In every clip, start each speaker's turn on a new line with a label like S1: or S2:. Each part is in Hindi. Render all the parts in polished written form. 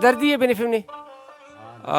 S1: Dardiyye beni filmni.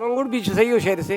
S1: Rongur बीच सही हो शहर से.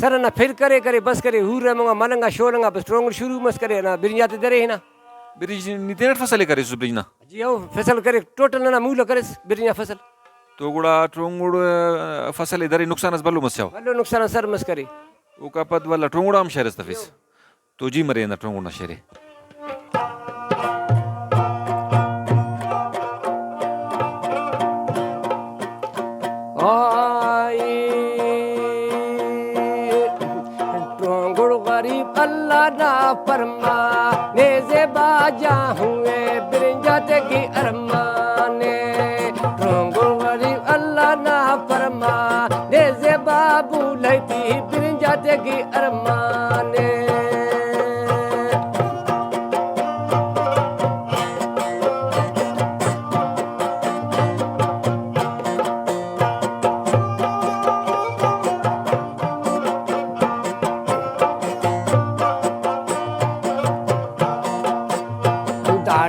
S1: सर ना फिर करे करे बस करे हुर मंगा मनंगा शोरंगा बस rongur शुरू मस करे ना बिरजाते दरे है ना.
S2: ब्रिज नितेनट फसले करे सु ब्रिज ना
S1: जी आओ फसल करे टोटल ना मूल करे बिरजा फसल.
S2: तो गुड़ा ट्रोंगुड़ फसले दरी नुकसान बल्लू मस्याव
S1: वालो नुकसान सर मस करे.
S2: वो का पद वाला ट्रोंगुड़ा हम शहर तफिस तो जी मरे ना ट्रोंगुड़ ना शहर
S1: ट्रोंगुड़ गरीब अल्लाह ना फरमा ने जे बाजा हुए बिरजाते की अरमाने. ट्रोंगुड़ गरीब अल्लाह ना फरमा ने जे बाबू लैती बिरजाते की अरमाने.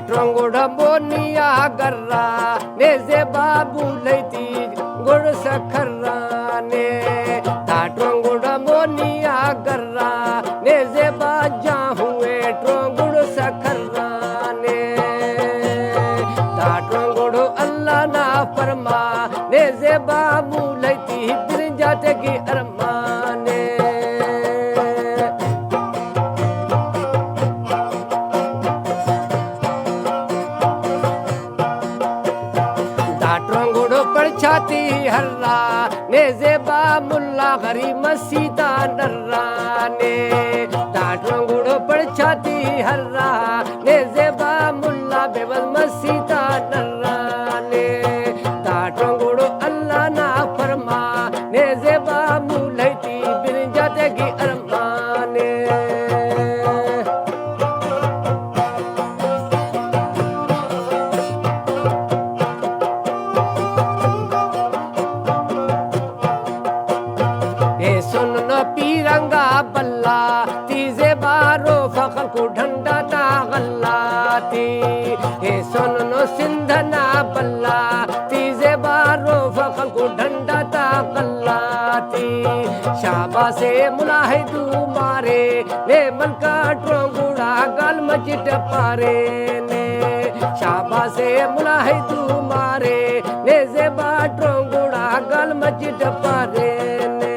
S1: ट्रोंगुड़ बोनिया गर्रा ने जे बाबू लैती गुड़ सखर्रा ने. ट्रोंगुड़ बोनिया गर्रा ने जे बाजा हुए ट्रोंगुड़ सखर्रा ने. ट्रोंगुड़ अल्लाह ना फरमा ने जे बाबू लैती बिरजाते की अरमाने. ट्रोंगुड़ पर छाती हर्रा ने जेबा मुल्ला गरी मसीदा नर्रा ने. ट्रोंगुड़ पर छाती हर्रा ने जेबा मुल्ला बेबल मसीदा नर्रा ने. ट्रोंगुड़ अल्लाह ना फरमा ने जेबा मुलैती बिरजाते की अरमाने. पीरंगा बल्ला तीजे बारो फखर को ढंडा ता गल्ला ती. हे सुन नो सिंधना बल्ला तीजे बारो फखर को ढंडा ता गल्ला ती. शाबा से मुलाहिदू मारे ने मलका ट्रोंगुड़ा गल मचिट पारे ने. शाबा से मुलाहिदू मारे ने जेबा ट्रोंगुड़ा गल मचिट पारे ने.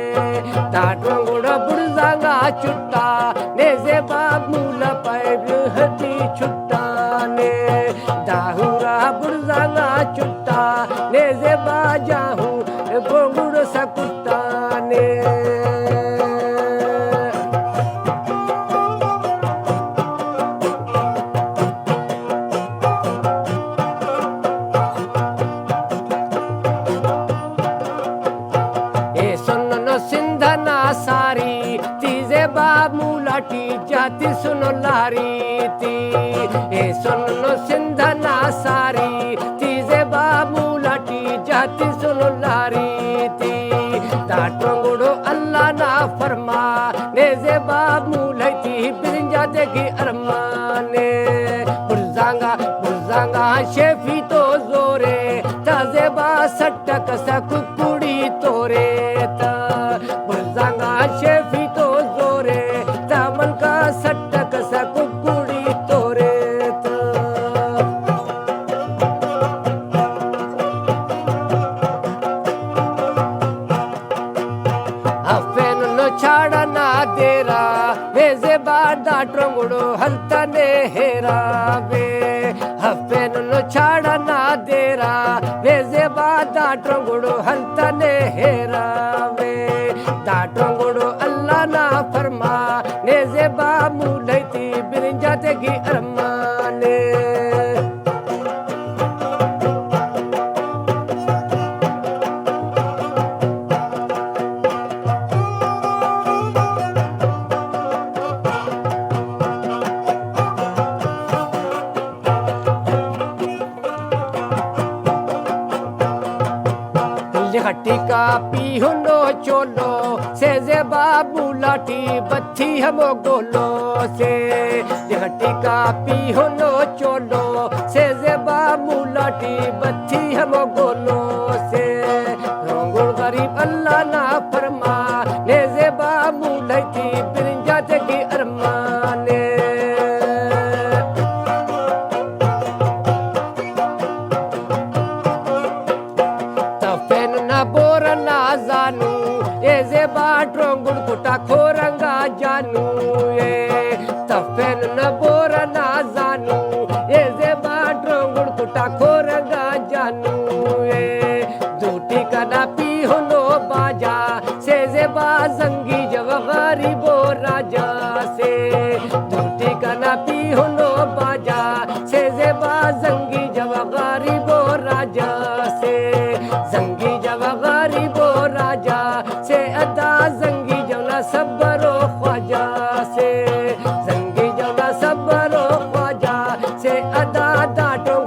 S1: ट्रोंगुड़ बुड़जांगा चुट्टा ने जेबा मूल पैब हती छुट्टा ने. दाहुरा बुड़जांगा चुट्टा ने जेबा जाहू ट्रोंगुड़ सकुट्टा ने. सारी तीजे बाबू लाठी जाती सुनो लारी ती. ए सुनो सिंधना सारी तीजे बाबू लाठी जाती सुनो लारी ती. ट्रोंगुड़ अल्लाह ना फरमा ने जे बाबू लैती बिरजाते की अरमाने. बुरजांगा शेफी तो जोरे ताजे बा सटक सकुड़ी तोरे ता. बुरजांगा शेफी तो जोरे तामन का सटक सकुड़ी तोरे ता. अफेन नो छाड़ा ना देरा वेजे बादा ट्रोंगुड़ो हलता ने हेरा वे. अफेन नो छाड़ा ना देरा वेजे बादा ट्रोंगुड़ो हलता ने हेरा वे. ट्रोंगुड़ अल्लाह ना फरमा ने जेबा मुलैती बिरजाते की अरमाने. खट्टी का पीहुनो चोलो से जे बाबू लाठी बत्थी हमो गोलो से. हटी का पी होलो चोलो से जेबा मुलाटी बत्ती हम गोलो से रोंगुड़ गरीब अल्लाह ना फरमा ने जेबा मुलाटी बिरंजा की अरमाने तफेन ना बोर ना जानू ये जेबा ट्रोंगुड़ कुटा खोरंगा जानू ये तफेन न बोर ना जानू ये जेबा ट्रोंगुड़ कुटा खोरंगा जानू ये दूटी कदा पी होनो बाजा से जेबा जंगी जब गरीबो राजा से दूटी कदा पी होनो बाजा से जेबा जंगी जब गरीबो राजा से जंगी जब गरीबो राजा से अदा जंगी जवना सबरो ख्वाजा से जंगी जवना सबरो ख्वाजा से अदा दाटो